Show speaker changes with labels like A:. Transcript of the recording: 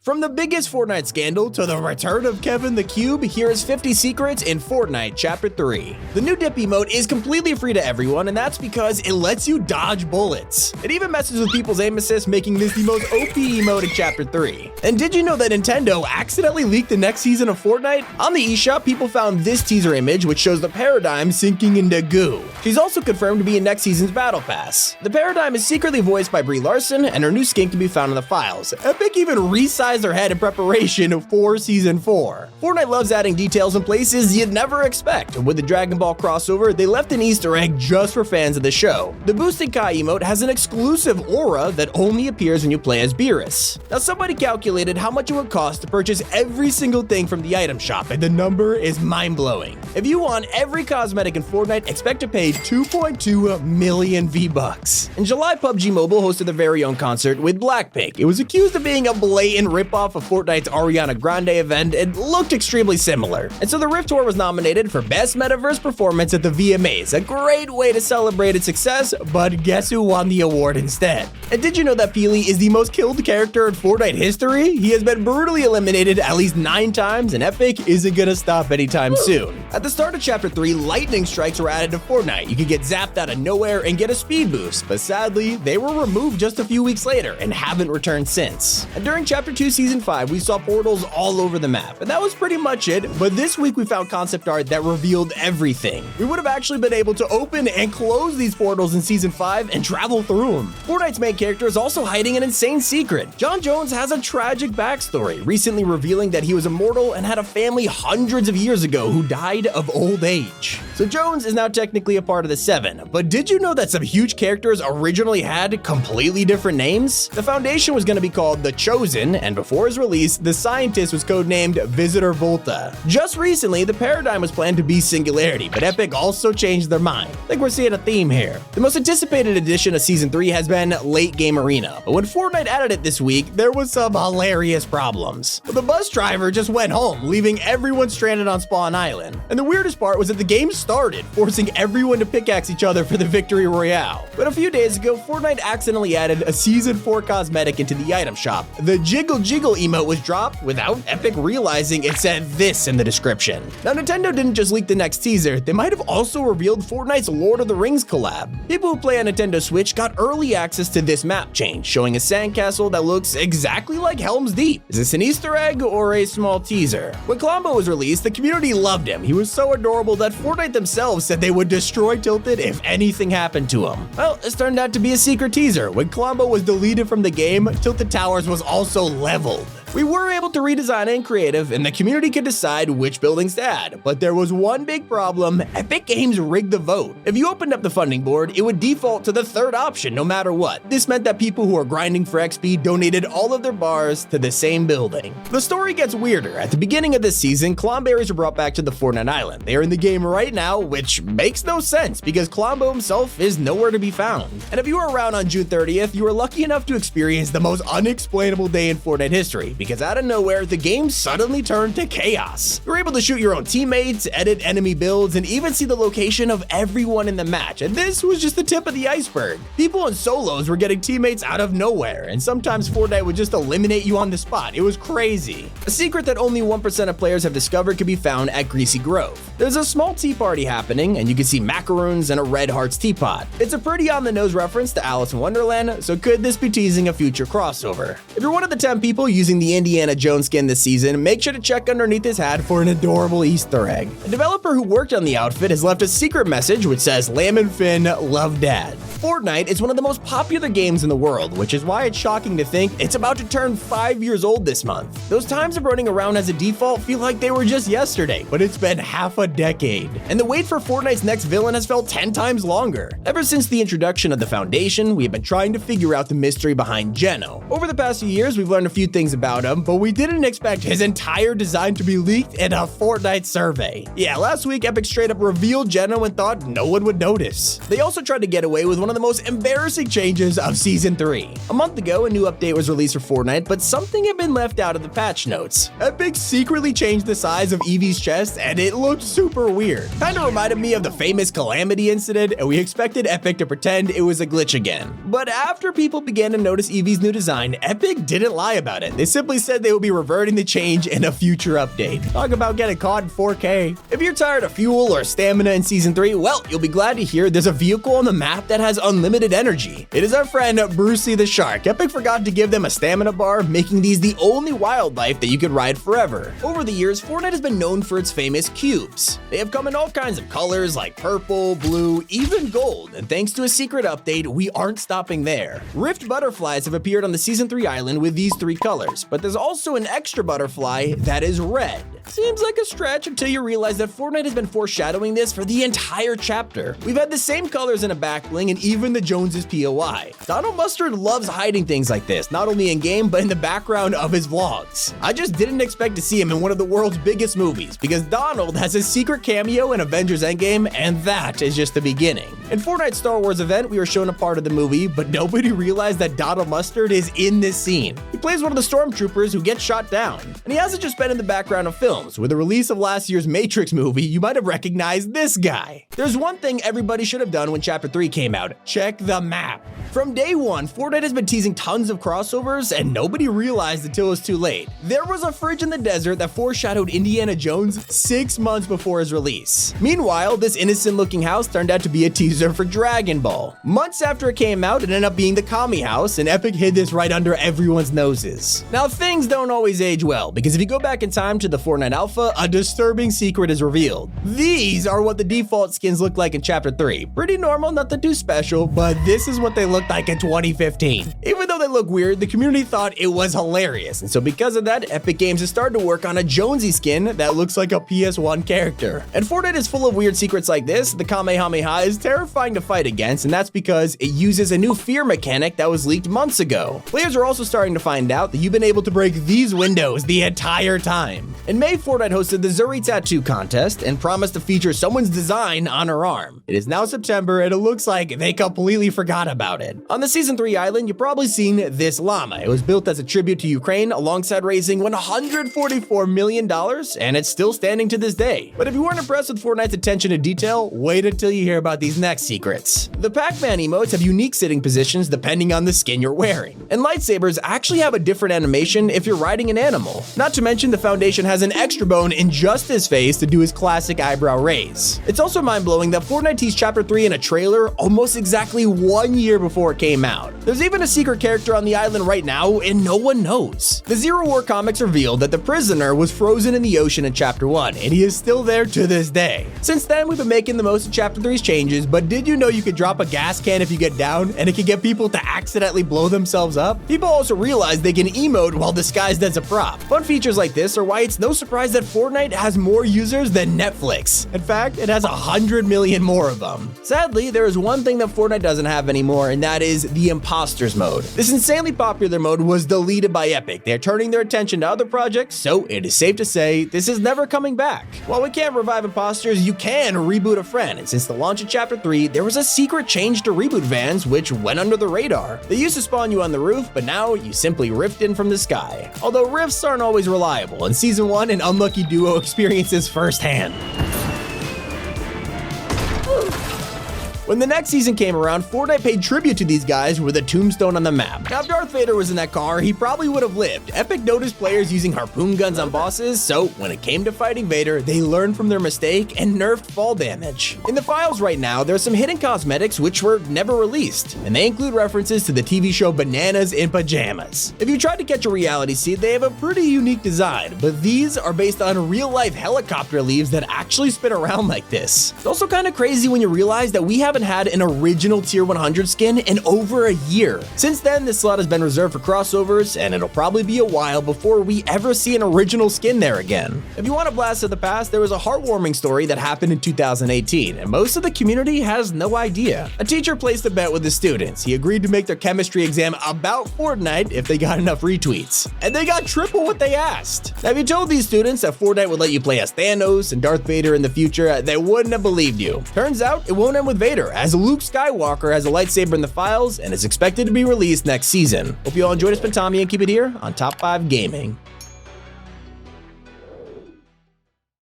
A: From the biggest Fortnite scandal to the return of Kevin the Cube, here is 50 secrets in Fortnite Chapter 3. The new dip emote is completely free to everyone, and that's because it lets you dodge bullets. It even messes with people's aim assist, making this the most OP emote in Chapter 3. And did you know that Nintendo accidentally leaked the next season of Fortnite? On the eShop, people found this teaser image which shows the Paradigm sinking into goo. She's also confirmed to be in next season's Battle Pass. The Paradigm is secretly voiced by Brie Larson, and her new skin can be found in the files. Epic even resized their head in preparation for Season 4. Fortnite loves adding details in places you'd never expect. With the Dragon Ball crossover, they left an Easter egg just for fans of the show. The Boosted Kai emote has an exclusive aura that only appears when you play as Beerus. Now, somebody calculated how much it would cost to purchase every single thing from the item shop, and the number is mind-blowing. If you want every cosmetic in Fortnite, expect to pay 2.2 million V-Bucks. In July, PUBG Mobile hosted their very own concert with Blackpink. It was accused of being a blatant ripoff of Fortnite's Ariana Grande event and looked extremely similar. And so the Rift Tour was nominated for Best Metaverse Performance at the VMAs, a great way to celebrate its success, but guess who won the award instead? And did you know that Peely is the most killed character in Fortnite history? He has been brutally eliminated at least 9 times, and Epic isn't gonna stop anytime soon. At the start of Chapter 3, lightning strikes were added to Fortnite. You could get zapped out of nowhere and get a speed boost, but sadly, they were removed just a few weeks later and haven't returned since. And during Chapter 2 Season 5, we saw portals all over the map, and that was pretty much it, but this week we found concept art that revealed everything. We would have actually been able to open and close these portals in Season 5 and travel through them. Fortnite's main character is also hiding an insane secret. John Jones has a tragic backstory, recently revealing that he was immortal and had a family hundreds of years ago who died of old age. So Jones is now technically a part of the Seven, but did you know that some huge characters originally had completely different names? The Foundation was going to be called The Chosen, and before his release, the Scientist was codenamed Visitor Volta. Just recently, the Paradigm was planned to be Singularity, but Epic also changed their mind. I think we're seeing a theme here. The most anticipated addition of Season 3 has been Late Game Arena, but when Fortnite added it this week, there was some hilarious problems. The bus driver just went home, leaving everyone stranded on Spawn Island. And the weirdest part was that the game started, forcing everyone to pickaxe each other for the victory royale. But a few days ago, Fortnite accidentally added a Season 4 cosmetic into the item shop. The Jiggle Jiggle emote was dropped without Epic realizing it said this in the description. Now, Nintendo didn't just leak the next teaser, they might have also revealed Fortnite's Lord of the Rings collab. People who play on Nintendo Switch got early access to this map change, showing a sandcastle that looks exactly like Helm's Deep. Is this an Easter egg or a small teaser? When Colombo was released, the community loved him. He was so adorable that Fortnite themselves said they would destroy Tilted if anything happened to him. Well, this turned out to be a secret teaser. When Colombo was deleted from the game, Tilted Towers was also leveled. We were able to redesign it in creative, and the community could decide which buildings to add, but there was one big problem: Epic Games rigged the vote. If you opened up the funding board, it would default to the third option no matter what. This meant that people who are grinding for XP donated all of their bars to the same building. The story gets weirder. At the beginning of this season, Clomberries were brought back to the Fortnite Island. They are in the game right now, which makes no sense because Colombo himself is nowhere to be found. And if you were around on June 30th, you were lucky enough to experience the most unexplainable day in Fortnite history, because out of nowhere, the game suddenly turned to chaos. You were able to shoot your own teammates, edit enemy builds, and even see the location of everyone in the match, and this was just the tip of the iceberg. People in solos were getting teammates out of nowhere, and sometimes Fortnite would just eliminate you on the spot. It was crazy. A secret that only 1% of players have discovered can be found at Greasy Grove. There's a small tea party happening, and you can see macaroons and a Red Hearts teapot. It's a pretty on-the-nose reference to Alice in Wonderland, so could this be teasing a future crossover? If you're one of the 10 people using the Indiana Jones skin this season, make sure to check underneath his hat for an adorable Easter egg. A developer who worked on the outfit has left a secret message which says, "Lamb and Finn love Dad." Fortnite is one of the most popular games in the world, which is why it's shocking to think it's about to turn 5 years old this month. Those times of running around as a default feel like they were just yesterday, but it's been half a decade. And the wait for Fortnite's next villain has felt 10 times longer. Ever since the introduction of the Foundation, we have been trying to figure out the mystery behind Geno. Over the past few years, we've learned a few things about him, but we didn't expect his entire design to be leaked in a Fortnite survey. Yeah, last week Epic straight up revealed Geno and thought no one would notice. They also tried to get away with one of of the most embarrassing changes of Season 3. A month ago, a new update was released for Fortnite, but something had been left out of the patch notes. Epic secretly changed the size of Eevee's chest, and it looked super weird. Kinda reminded me of the famous Calamity incident, and we expected Epic to pretend it was a glitch again. But after people began to notice Eevee's new design, Epic didn't lie about it. They simply said they will be reverting the change in a future update. Talk about getting caught in 4K. If you're tired of fuel or stamina in Season 3, well, you'll be glad to hear there's a vehicle on the map that has unlimited energy. It is our friend Brucey the Shark. Epic forgot to give them a stamina bar, making these the only wildlife that you could ride forever. Over the years, Fortnite has been known for its famous cubes. They have come in all kinds of colors like purple, blue, even gold, and thanks to a secret update, we aren't stopping there. Rift butterflies have appeared on the Season 3 island with these three colors, but there's also an extra butterfly that is red. Seems like a stretch until you realize that Fortnite has been foreshadowing this for the entire chapter. We've had the same colors in a back bling and even the Joneses POI. Donald Mustard loves hiding things like this, not only in-game, but in the background of his vlogs. I just didn't expect to see him in one of the world's biggest movies, because Donald has a secret cameo in Avengers Endgame, and that is just the beginning. In Fortnite's Star Wars event, we were shown a part of the movie, but nobody realized that Donald Mustard is in this scene. He plays one of the stormtroopers who gets shot down, and he hasn't just been in the background of films. With the release of last year's Matrix movie, you might have recognized this guy. There's one thing everybody should have done when Chapter 3 came out: check the map. From day one, Fortnite has been teasing tons of crossovers, and nobody realized until it was too late. There was a fridge in the desert that foreshadowed Indiana Jones 6 months before his release. Meanwhile, this innocent-looking house turned out to be a teaser for Dragon Ball. Months after it came out, it ended up being the Kami house, and Epic hid this right under everyone's noses. Now, things don't always age well, because if you go back in time to the Fortnite Alpha, a disturbing secret is revealed. These are what the default skins look like in Chapter 3. Pretty normal, nothing too special, but this is what they looked like in 2015. Even though they look weird, the community thought it was hilarious, and so because of that, Epic Games has started to work on a Jonesy skin that looks like a PS1 character. And Fortnite is full of weird secrets like this. The Kamehameha is terrifying to fight against, and that's because it uses a new fear mechanic that was leaked months ago. Players are also starting to find out that you've been able to break these windows the entire time. In May, Fortnite hosted the Zuri Tattoo Contest and promised to feature someone's design on her arm. It is now September, and it looks like they completely forgot about it. On the Season 3 island, you've probably seen this llama. It was built as a tribute to Ukraine alongside raising $144 million, and it's still standing to this day. But if you weren't impressed with Fortnite's attention to detail, wait until you hear about these next secrets. The Pac-Man emotes have unique sitting positions depending on the skin you're wearing, and lightsabers actually have a different animation if you're riding an animal. Not to mention, the Foundation has an extra bone in just his face to do his classic eyebrow raise. It's also mind-blowing that Fortnite teased Chapter 3 in a trailer almost exactly 1 year before it came out. There's even a secret character on the island right now, and no one knows. The Zero War comics revealed that the prisoner was frozen in the ocean in Chapter 1, and he is still there to this day. Since then, we've been making the most of Chapter 3's changes, but did you know you could drop a gas can if you get down, and it could get people to accidentally blow themselves up? People also realized they can emote while disguised as a prop. Fun features like this are why it's no surprise that Fortnite has more users than Netflix. In fact, it has 100 million more of them. Sadly, there is one thing that Fortnite doesn't have anymore, and that is the Imposters mode. This insanely popular mode was deleted by Epic. They're turning their attention to other projects, so it is safe to say this is never coming back. While we can't revive Imposters, you can reboot a friend, and since the launch of Chapter 3, there was a secret change to reboot vans which went under the radar. They used to spawn you on the roof, but now you simply rift in from the sky. Although rifts aren't always reliable, in Season 1, an unlucky duo experiences firsthand. When the next season came around, Fortnite paid tribute to these guys with a tombstone on the map. Now, if Darth Vader was in that car, he probably would have lived. Epic noticed players using harpoon guns on bosses, so when it came to fighting Vader, they learned from their mistake and nerfed fall damage. In the files right now, there are some hidden cosmetics which were never released, and they include references to the TV show Bananas in Pajamas. If you tried to catch a reality seed, they have a pretty unique design, but these are based on real-life helicopter leaves that actually spin around like this. It's also kind of crazy when you realize that we haven't had an original Tier 100 skin in over a year. Since then, this slot has been reserved for crossovers, and it'll probably be a while before we ever see an original skin there again. If you want a blast of the past, there was a heartwarming story that happened in 2018, and most of the community has no idea. A teacher placed a bet with the students. He agreed to make their chemistry exam about Fortnite if they got enough retweets, and they got triple what they asked. Now, if you told these students that Fortnite would let you play as Thanos and Darth Vader in the future, they wouldn't have believed you. Turns out, it won't end with Vader. Vader, as Luke Skywalker has a lightsaber in the files and is expected to be released next season. Hope you all enjoyed. It's been Tommy, and keep it here on Top 5 Gaming.